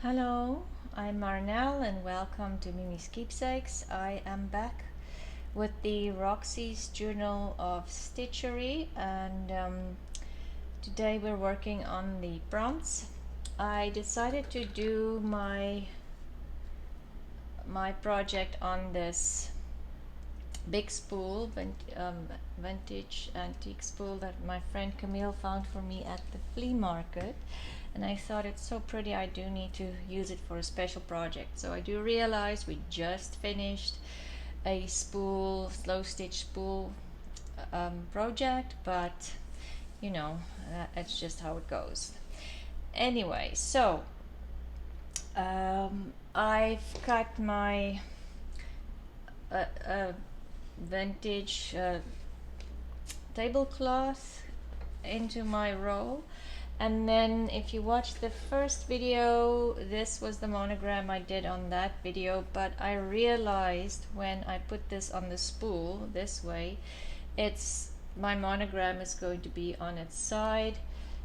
Hello, I'm Marnell and welcome to Miemie's Keepsakes. I am back with the Roxy's Journal of Stitchery and today we're working on the prompts. I decided to do my project on this big spool, vintage antique spool that my friend Camille found for me at the flea market. And I thought it's so pretty, I do need to use it for a special project. So I do realize we just finished a spool, slow stitch spool project, but you know, that's just how it goes. Anyway, so I've cut my vintage tablecloth into my roll, and then if you watch the first video, this was the monogram I did on that video, but I realized when I put this on the spool this way, my monogram is going to be on its side,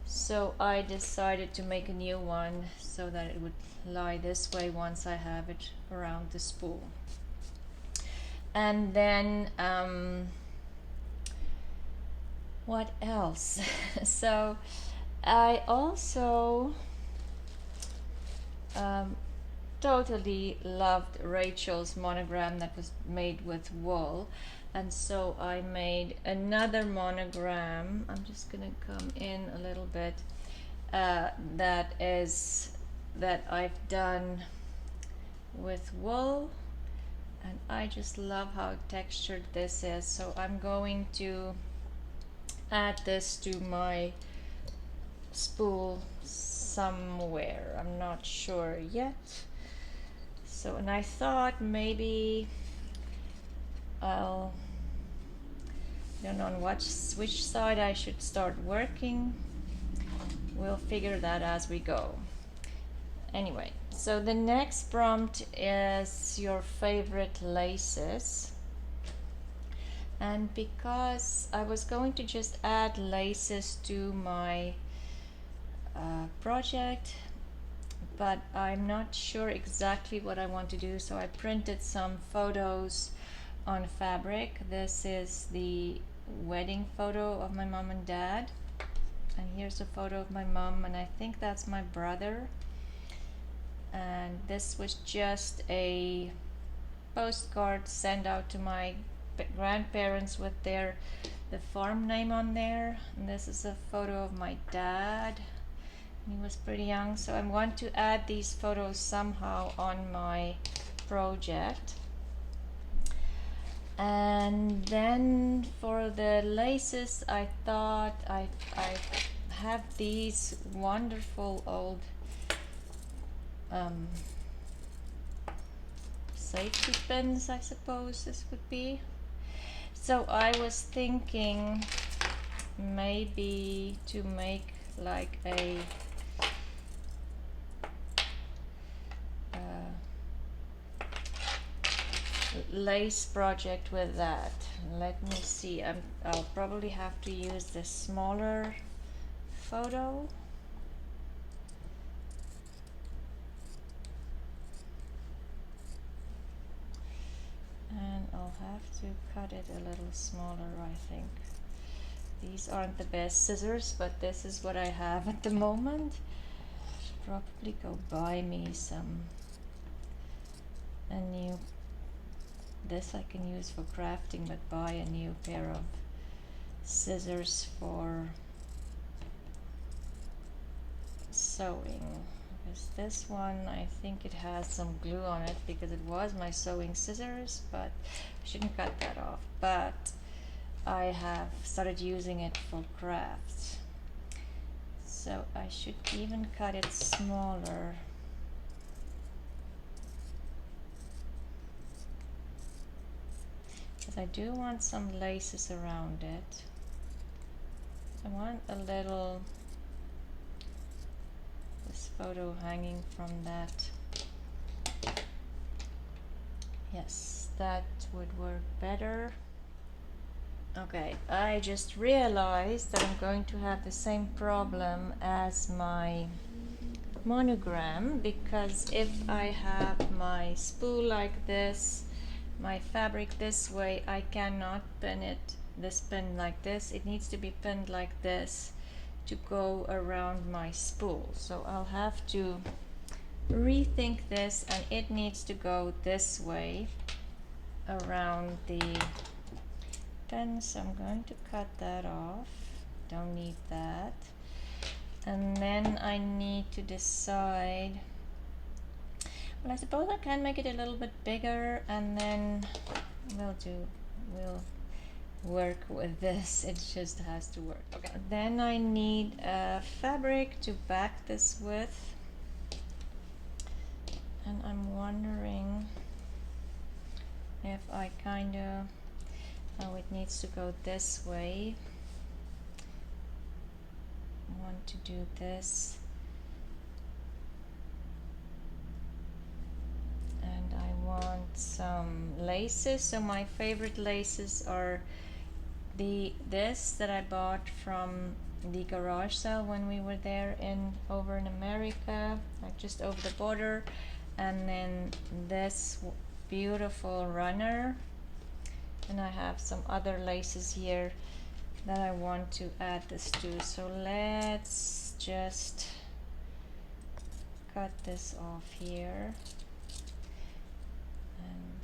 so I decided to make a new one so that it would lie this way once I have it around the spool. And then what else? So I also totally loved Rachel's monogram that was made with wool, and so I made another monogram. I'm just gonna come in a little bit, that I've done with wool, and I just love how textured this is. So I'm going to add this to my spool somewhere. I'm not sure yet. So, and I thought maybe I don't know on which side I should start working. We'll figure that as we go. Anyway, so the next prompt is your favorite laces. And because I was going to just add laces to my project, but I'm not sure exactly what I want to do, so I printed some photos on fabric. This is the wedding photo of my mom and dad, and here's a photo of my mom, and I think that's my brother. And this was just a postcard sent out to my grandparents with the farm name on there. And this is a photo of my dad. He was pretty young, so I want to add these photos somehow on my project. And then for the laces, I thought I have these wonderful old safety pins, I suppose this would be. So I was thinking maybe to make like a lace project with that. Let me see, I'll probably have to use the smaller photo. And I'll have to cut it a little smaller, I think. These aren't the best scissors, but this is what I have at the moment. Should probably go buy me a new, this I can use for crafting, but buy a new pair of scissors for sewing. Because this one, I think it has some glue on it because it was my sewing scissors, but I shouldn't cut that off. But I have started using it for crafts, so I should even cut it smaller. Because I do want some laces around it. I want a little, this photo hanging from that. Yes, that would work better. Okay, I just realized that I'm going to have the same problem as my monogram, because if I have my spool like this, my fabric this way, I cannot pin it, this pin like this. It needs to be pinned like this to go around my spool. So I'll have to rethink this, and it needs to go this way around the pin. So I'm going to cut that off. Don't need that. And then I need to decide, well, I suppose I can make it a little bit bigger, and then we'll work with this. It just has to work. Okay. Then I need a fabric to back this with, and I'm wondering if I kind of, oh, it needs to go this way. I want to do this, and I want some laces. So my favorite laces are this that I bought from the garage sale when we were there over in America, like just over the border, and then this beautiful runner, and I have some other laces here that I want to add this to. So let's just cut this off here and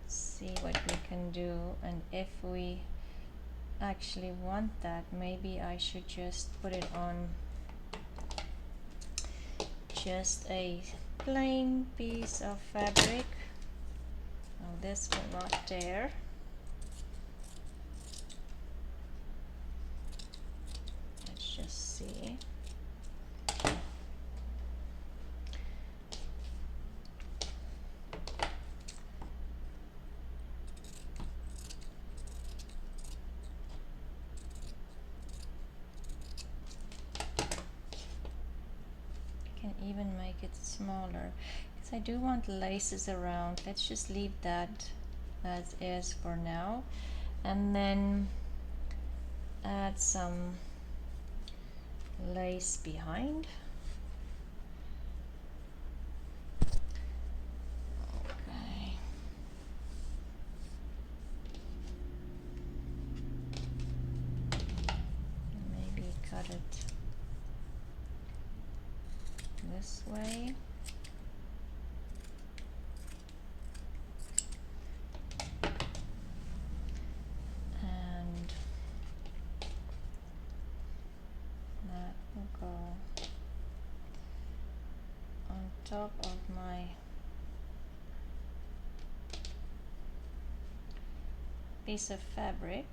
see what we can do. And if we actually want that, maybe I should just put it on just a plain piece of fabric. Oh, this will not tear. Let's just see. Even make it smaller, because I do want laces around. Let's just leave that as is for now, and then add some lace behind. Okay. Maybe cut it this way. And that will go on top of my piece of fabric.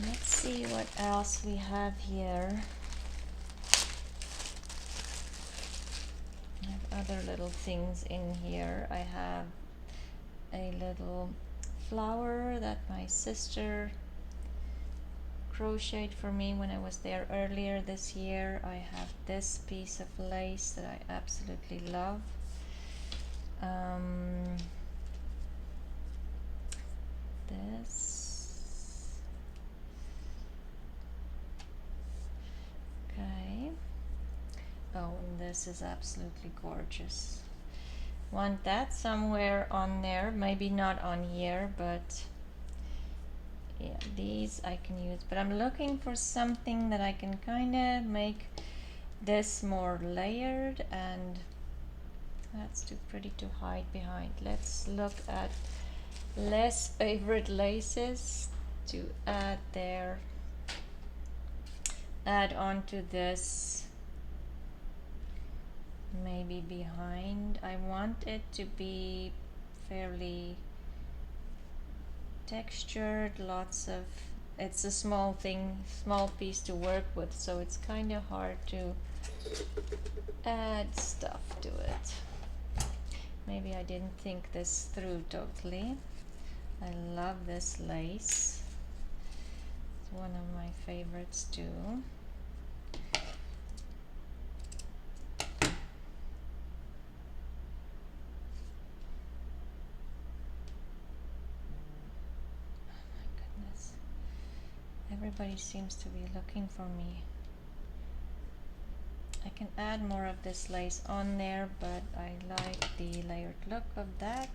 Let's see what else we have here. I have other little things in here. I have a little flower that my sister crocheted for me when I was there earlier this year. I have this piece of lace that I absolutely love. This. Okay. Oh, and this is absolutely gorgeous. Want that somewhere on there, maybe not on here, but yeah, these I can use. But I'm looking for something that I can kind of make this more layered, and that's too pretty to hide behind. Let's look at less favorite laces to add there, add on to this, maybe behind. I want it to be fairly textured, lots of, it's a small thing, small piece to work with, so it's kind of hard to add stuff to it. Maybe I didn't think this through totally. I love this lace. It's one of my favorites too. Everybody seems to be looking for me. I can add more of this lace on there, but I like the layered look of that.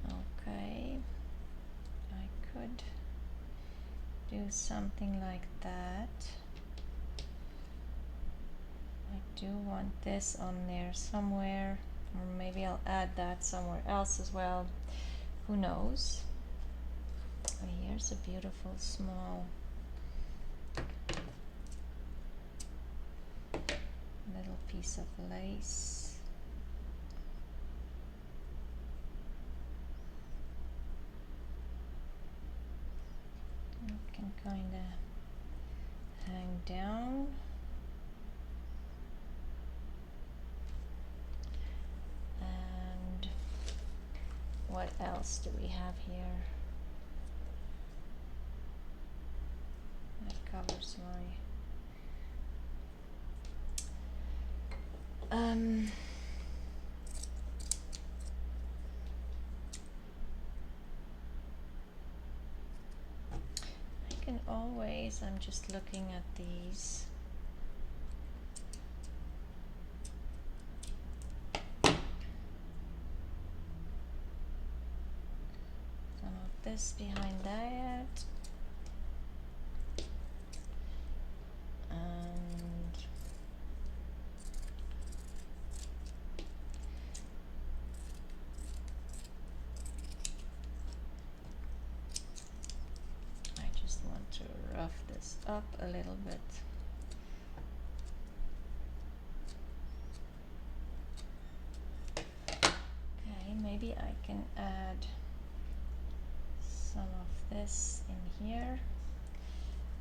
Okay, I could do something like that. I do want this on there somewhere, or maybe I'll add that somewhere else as well. Who knows? Oh, here's a beautiful small little piece of lace. It can kind of hang down. And what else do we have here? That covers my I can always, I'm just looking at these. Some of this behind that. And I just want to rough this up a little bit. Okay, maybe I can add some of this in here.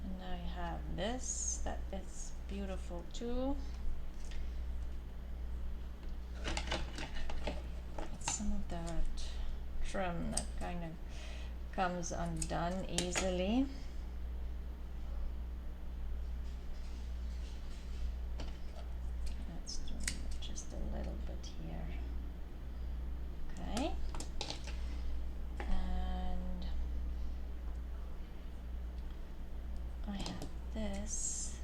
And I have this, that is beautiful too. It's some of that trim that kind of comes undone easily. Let's do just a little bit here. Okay. And I have this.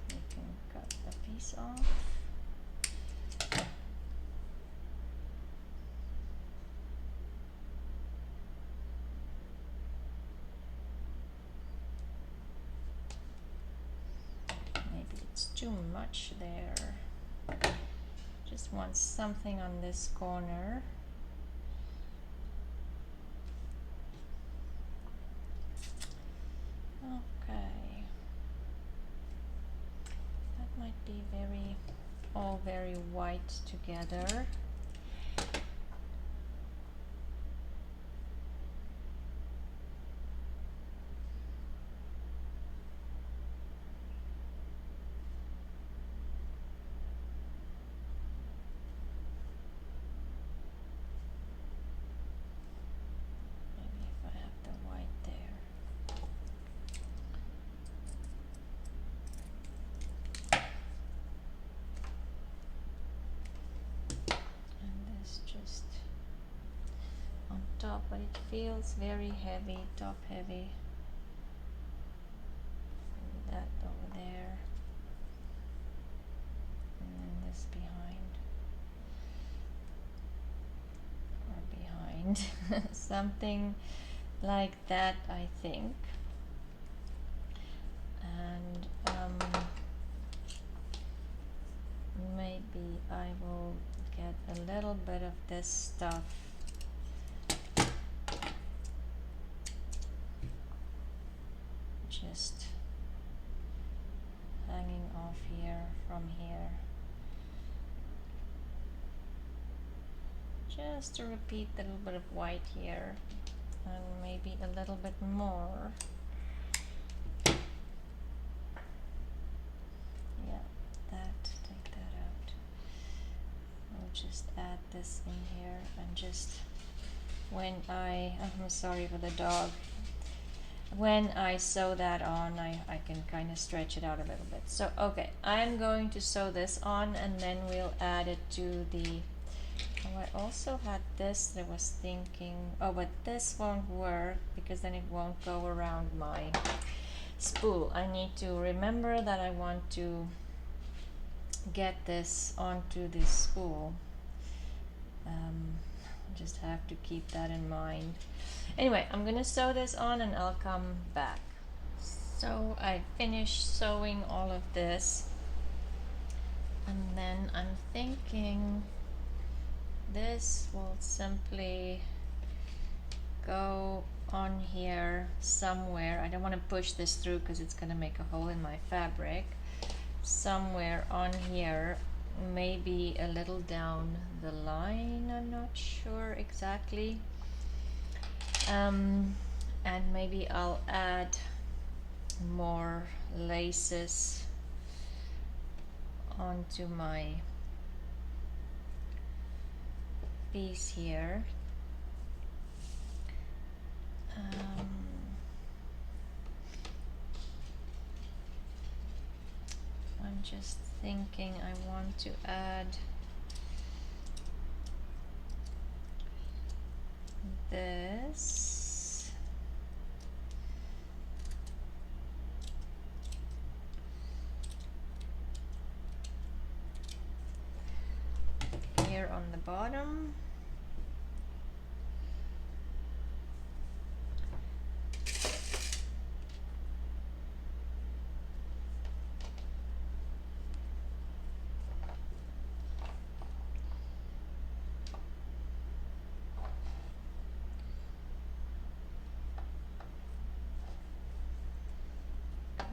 We can cut a piece off. Maybe it's too much there. Just want something on this corner. Okay. That might be all very white together. Top, but it feels very heavy, top heavy. That over there, and then this behind, something like that, I think. And maybe I will get a little bit of this stuff. Just hanging off here from here, just to repeat a little bit of white here and maybe a little bit more. Yeah, take that out. We'll just add this in here, and just when I'm sorry for the dog. when I sew that on, I can kind of stretch it out a little bit. So okay, I'm going to sew this on and then we'll add it to the, oh, I also had this that I was thinking, oh, but this won't work because then it won't go around my spool. I need to remember that I want to get this onto this spool. Just have to keep that in mind. Anyway, I'm gonna sew this on and I'll come back. So I finished sewing all of this, and then I'm thinking this will simply go on here somewhere. I don't want to push this through because it's gonna make a hole in my fabric. Somewhere on here, maybe a little down the line, I'm not sure exactly. And maybe I'll add more laces onto my piece here. I'm just thinking I want to add this. Here on the bottom.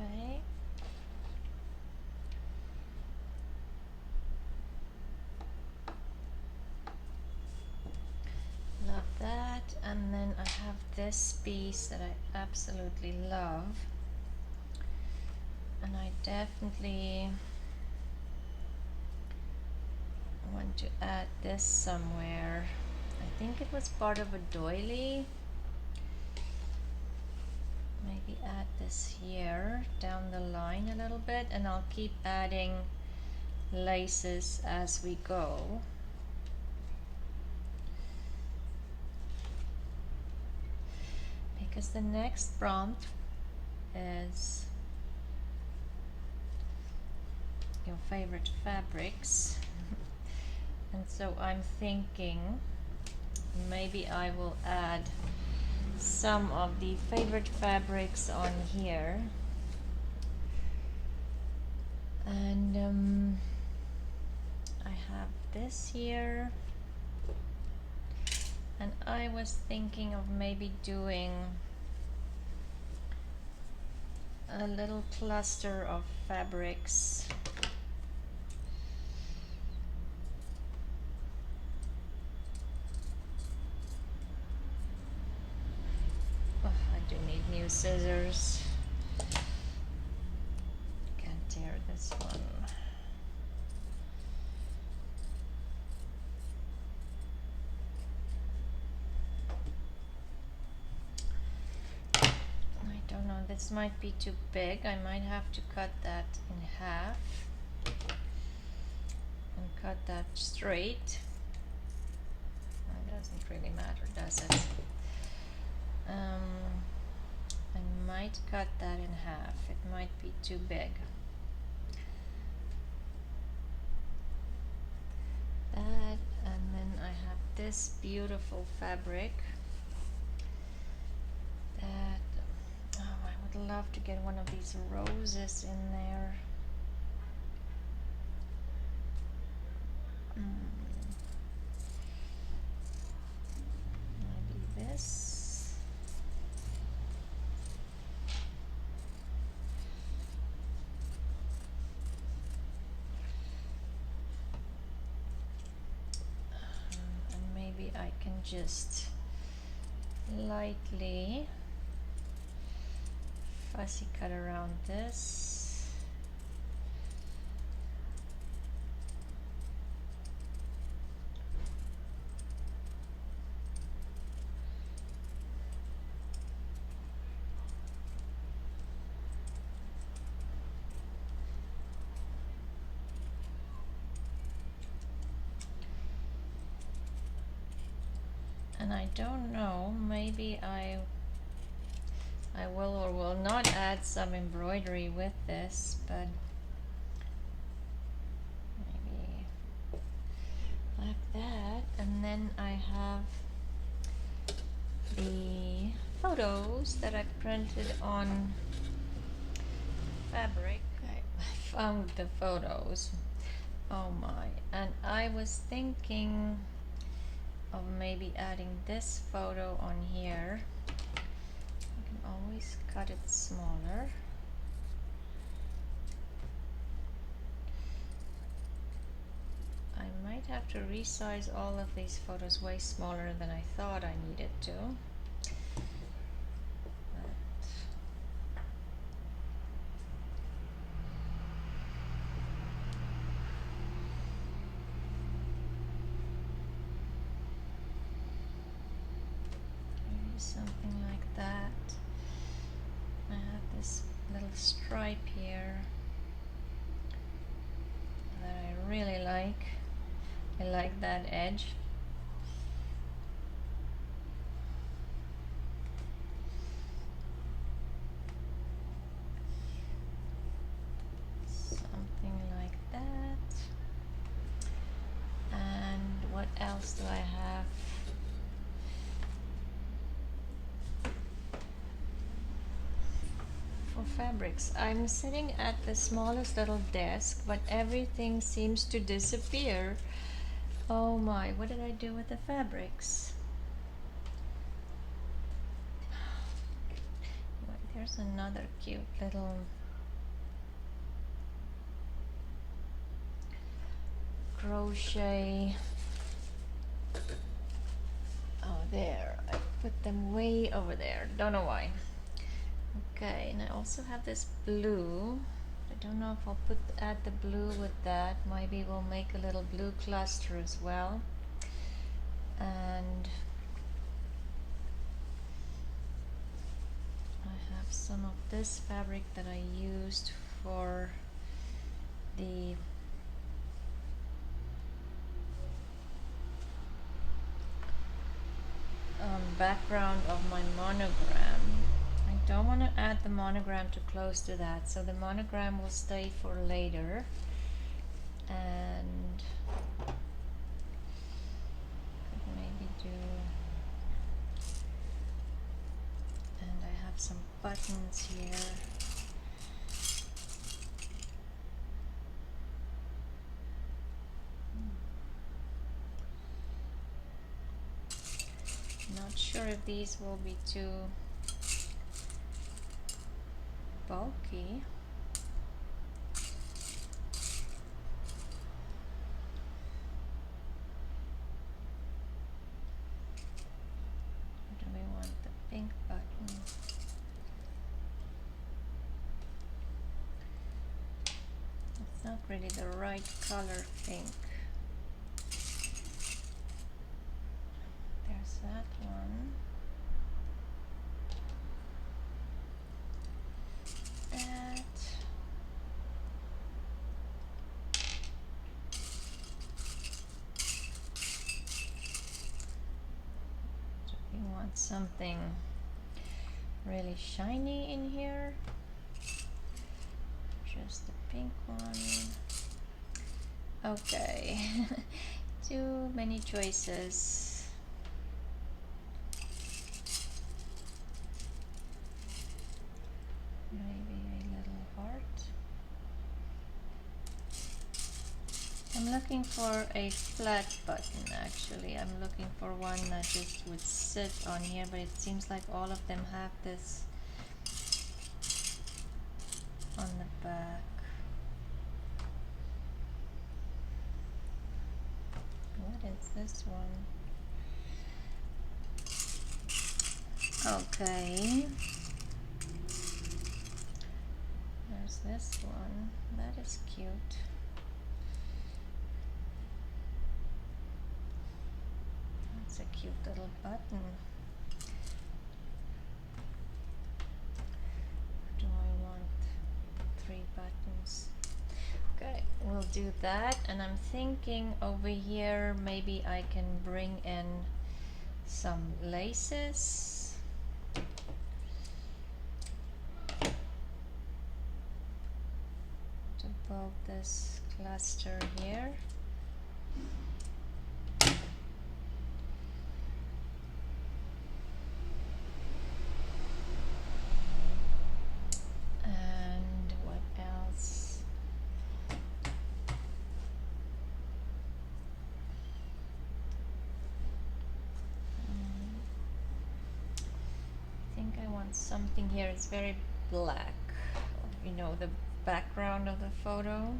Okay. Love that. And then I have this piece that I absolutely love. And I definitely want to add this somewhere. I think it was part of a doily. Maybe add this here down the line a little bit, and I'll keep adding laces as we go. Because the next prompt is your favorite fabrics. And so I'm thinking maybe I will add some of the favorite fabrics on here. And I have this here. And I was thinking of maybe doing a little cluster of fabrics. Oh, I do need new scissors. Can't tear this one. I don't know, this might be too big. I might have to cut that in half and cut that straight. It doesn't really matter, does it? I might cut that in half. It might be too big. That, and then I have this beautiful fabric that, oh, I would love to get one of these roses in there. Maybe this. And maybe I can just lightly fussy cut around this. And I don't know, maybe I will or will not add some embroidery with this, but maybe like that. And then I have the photos that I printed on fabric. I found the photos. Oh my. And I was thinking of maybe adding this photo on here. You can always cut it smaller. I might have to resize all of these photos way smaller than I thought I needed to. Something like that. I have this little stripe here that I really like. I like that edge. Something like that. And what else do I have? Fabrics. I'm sitting at the smallest little desk, but everything seems to disappear. Oh my, what did I do with the fabrics? There's another cute little crochet. Oh, there. I put them way over there. Don't know why. Okay, and I also have this blue. I don't know if I'll add the blue with that. Maybe we'll make a little blue cluster as well. And I have some of this fabric that I used for the background of my monogram. I don't want to add the monogram too close to that, so the monogram will stay for later. And could maybe do, and I have some buttons here. Not sure if these will be too bulky. Do we want the pink button? It's not really the right color pink. There's that one. That. So we want something really shiny in here. Just the pink one. Okay. Too many choices. Maybe a little heart. I'm looking for a flat button actually. I'm looking for one that just would sit on here, but it seems like all of them have this on the back. What is this one? Okay. There's this one. That is cute. That's a cute little button. Do I want 3 buttons? Okay, we'll do that. And I'm thinking over here maybe I can bring in some laces. To build this cluster here. And what else? I think I want something here. It's very black. You know, the background of the photo.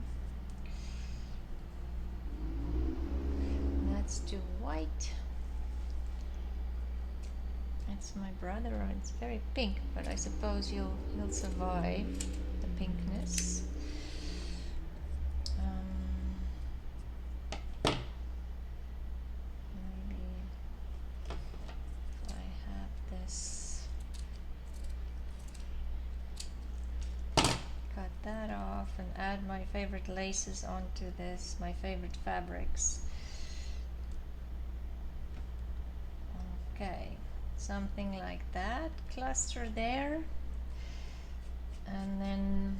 Let's do white. It's my brother. It's very pink, but I suppose he'll survive the pinkness. Maybe if I have this, cut that off and add my favorite laces onto this, my favorite fabrics. Okay, something like that, cluster there, and then,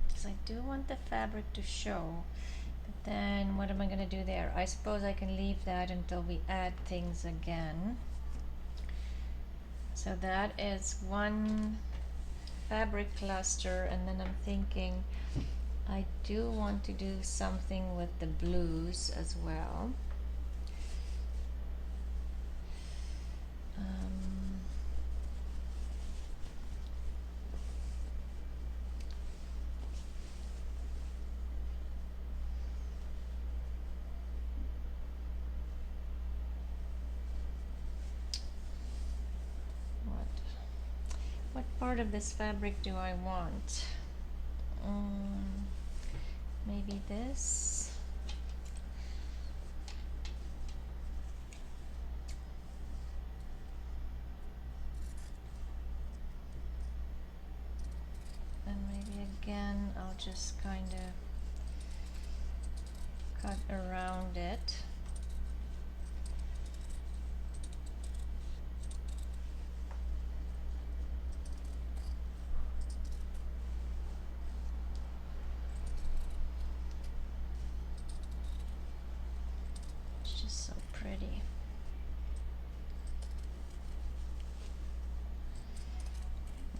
because I do want the fabric to show, but then what am I going to do there? I suppose I can leave that until we add things again. So that is one fabric cluster, and then I'm thinking I do want to do something with the blues as well. What part of this fabric do I want? Maybe this. And maybe again I'll just kind of cut around it. It's just so pretty.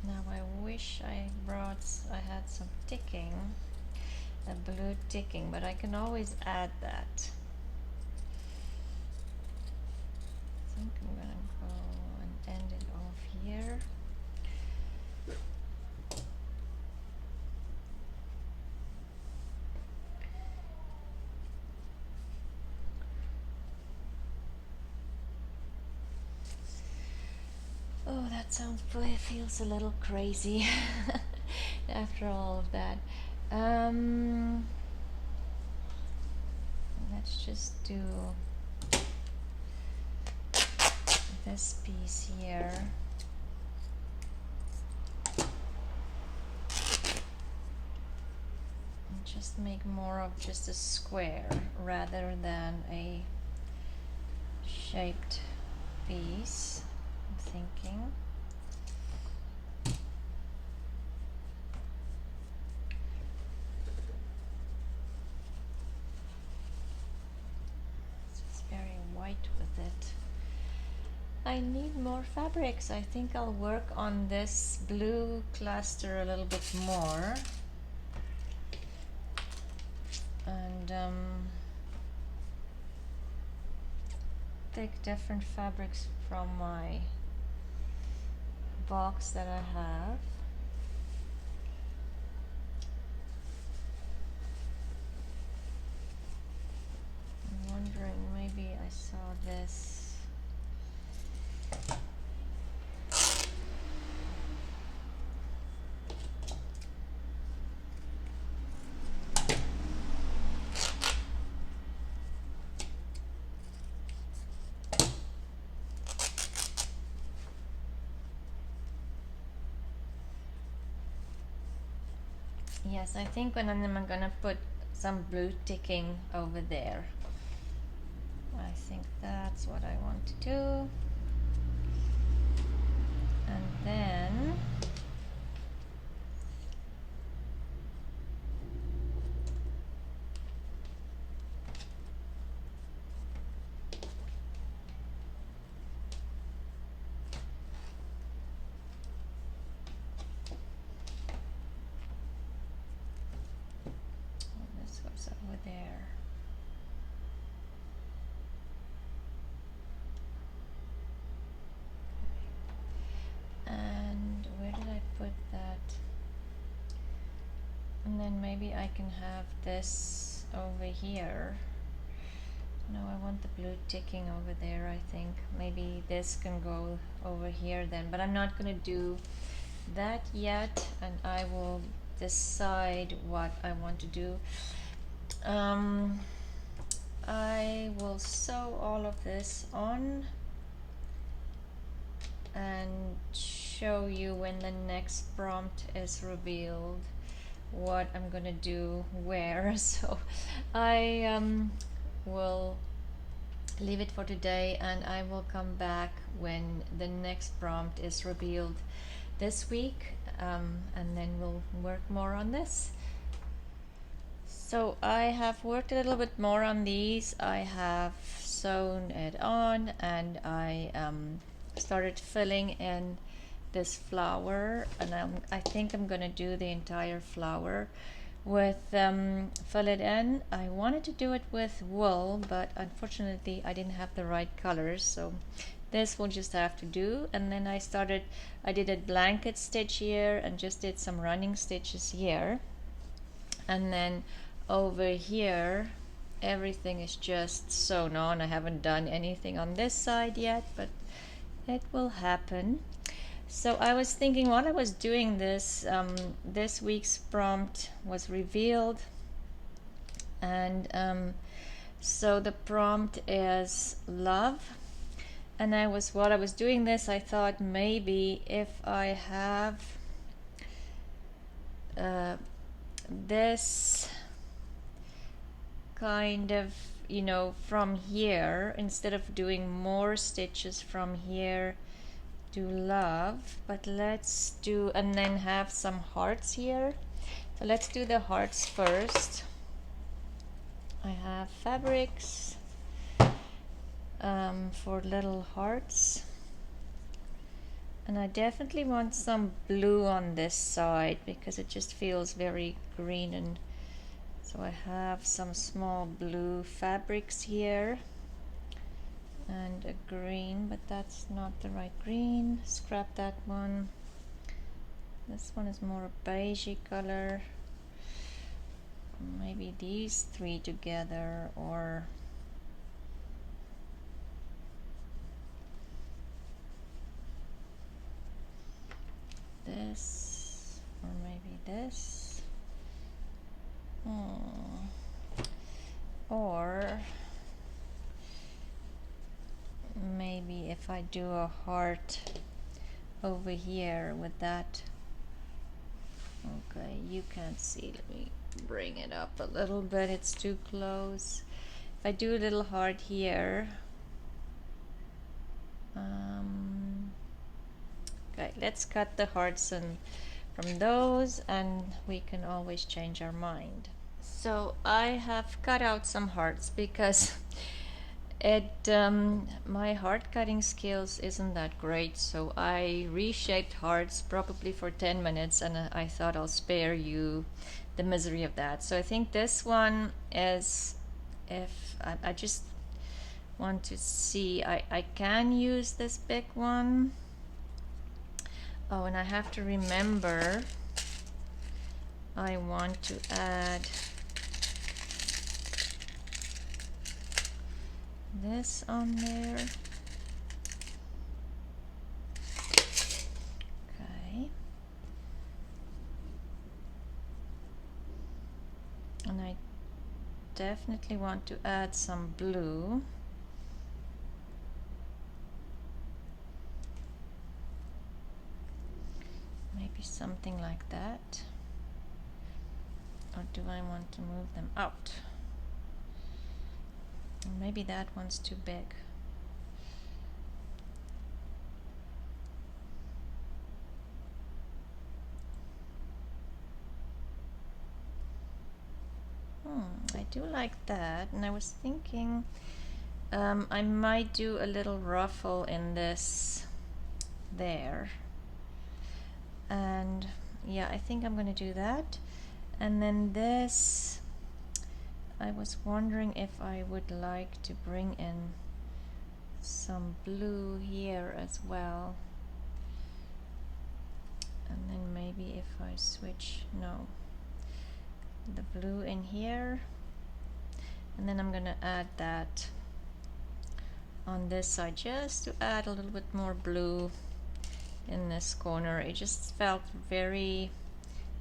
Now I wish I had some ticking, a blue ticking, but I can always add that. I think I'm gonna go and end it off here. Oh, that feels a little crazy after all of that. Let's just do this piece here. And just make more of just a square rather than a shaped piece, I'm thinking. With it. I need more fabrics. I think I'll work on this blue cluster a little bit more, and take different fabrics from my box that I have. I'm wondering, maybe I saw this. Yes, I think when I'm gonna put some blue ticking over there. I think that's what I want to do. And then this goes over there. And where did I put that? And then maybe I can have this over here. No, I want the blue ticking over there. I think maybe this can go over here then, but I'm not gonna do that yet, and I will decide what I want to do. I will sew all of this on and show you when the next prompt is revealed what I'm gonna do where. So I will leave it for today, and I will come back when the next prompt is revealed this week, and then we'll work more on this. So I have worked a little bit more on these. I have sewn it on, and I started filling in this flower, and I think I'm gonna do the entire flower with fill it in. I wanted to do it with wool, but unfortunately I didn't have the right colors, so this will just have to do. And then I did a blanket stitch here and just did some running stitches here, and then over here everything is just sewn on. I haven't done anything on this side yet, but it will happen. So I was thinking while I was doing this, this week's prompt was revealed, and so the prompt is love. And while I was doing this, I thought maybe if I have this kind of, you know, from here, instead of doing more stitches from here, do love, but let's do, and then have some hearts here. So let's do the hearts first. I have fabrics for little hearts, and I definitely want some blue on this side because it just feels very green, and so I have some small blue fabrics here and a green, but that's not the right green. Scrap that one. This one is more a beigey color. Maybe these three together, or this, or maybe this. Or maybe if I do a heart over here with that. Okay, you can't see. Let me bring it up a little bit. It's too close. If I do a little heart here. Okay, let's cut the hearts from those, and we can always change our mind. So I have cut out some hearts because my heart cutting skills isn't that great, so I reshaped hearts probably for 10 minutes, and I thought I'll spare you the misery of that. So I think this one is, if I just want to see, I can use this big one. Oh, and I have to remember I want to add this on there. Okay. And I definitely want to add some blue. Maybe something like that. Or do I want to move them out? Maybe that one's too big. I do like that, and I was thinking I might do a little ruffle in this there, and yeah, I think I'm gonna do that. And then this, I was wondering if I would like to bring in some blue here as well, and then maybe if I switch, no, the blue in here, and then I'm gonna add that on this side just to add a little bit more blue in this corner. It just felt very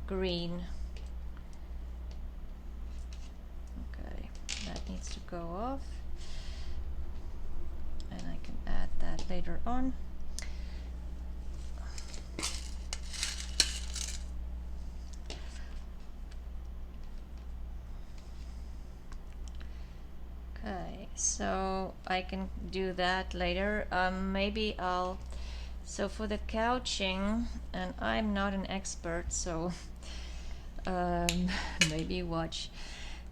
green. Okay, that needs to go off, and I can add that later on. Okay, so I can do that later. Maybe I'll, so for the couching, and I'm not an expert, so maybe watch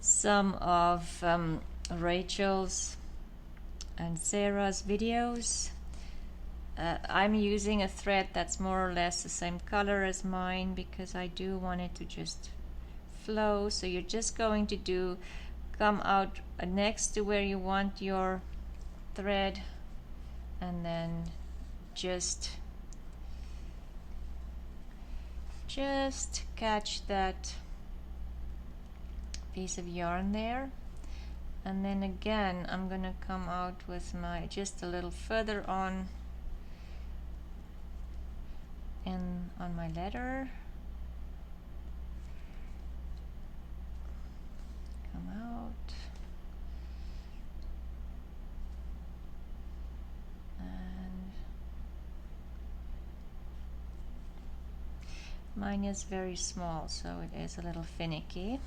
some of Rachel's and Sarah's videos. I'm using a thread that's more or less the same color as mine because I do want it to just flow. So you're just going to do, come out next to where you want your thread, and then just catch that piece of yarn there, and then again I'm gonna come out with my just a little further on and on my letter, come out, and mine is very small, so it is a little finicky.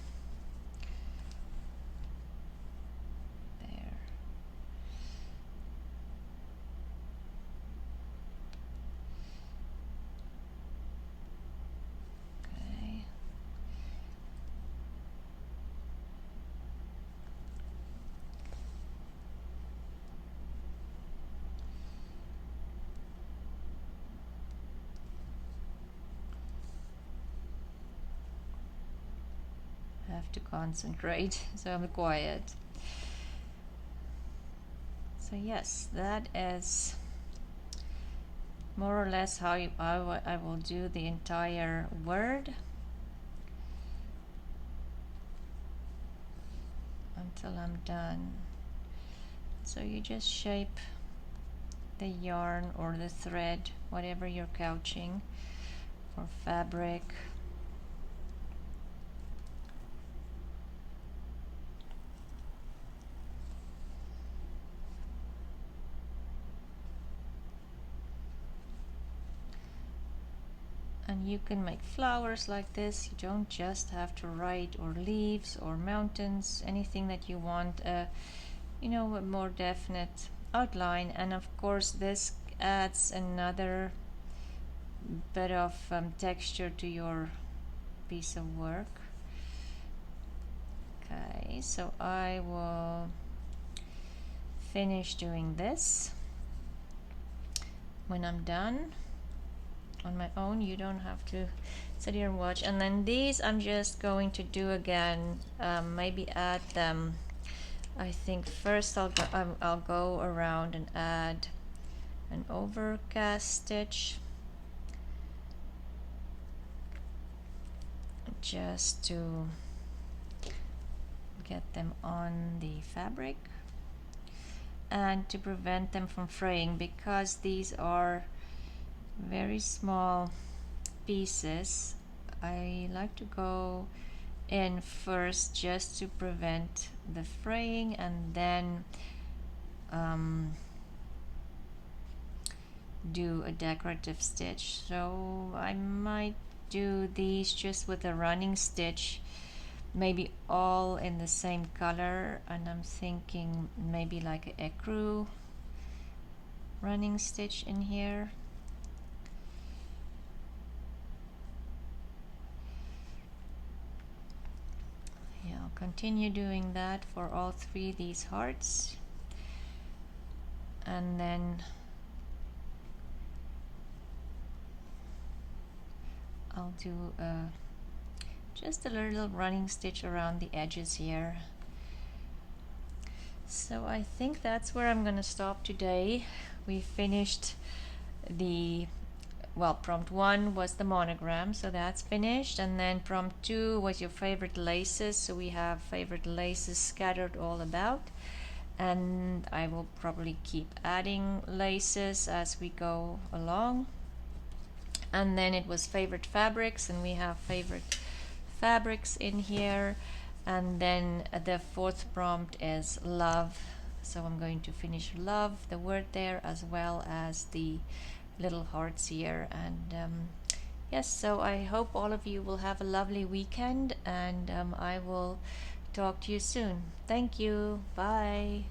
There. Okay. I have to concentrate, so I'm quiet. So yes, that is more or less how I will do the entire word until I'm done. So you just shape the yarn or the thread, whatever you're couching, or fabric. And you can make flowers like this. You don't just have to write, or leaves or mountains, anything that you want, you know, a more definite outline. And of course this adds another bit of texture to your piece of work. Okay, so I will finish doing this. When I'm done on my own, you don't have to sit here and watch. And then these I'm just going to do again, maybe add them. I think first I'll go around and add an overcast stitch just to get them on the fabric and to prevent them from fraying, because these are very small pieces. I like to go in first just to prevent the fraying, and then do a decorative stitch. So I might do these just with a running stitch maybe all in the same color, and I'm thinking maybe like an ecru running stitch in here. Yeah, I'll continue doing that for all three of these hearts, and then I'll do just a little running stitch around the edges here. So I think that's where I'm gonna stop today. We finished the, well, prompt 1 was the monogram, so that's finished, and then prompt 2 was your favorite laces, so we have favorite laces scattered all about, and I will probably keep adding laces as we go along. And then it was favorite fabrics, and we have favorite fabrics in here. And then the fourth prompt is love, so I'm going to finish love, the word there, as well as the little hearts here. And yes, so I hope all of you will have a lovely weekend, and I will talk to you soon. Thank you. Bye.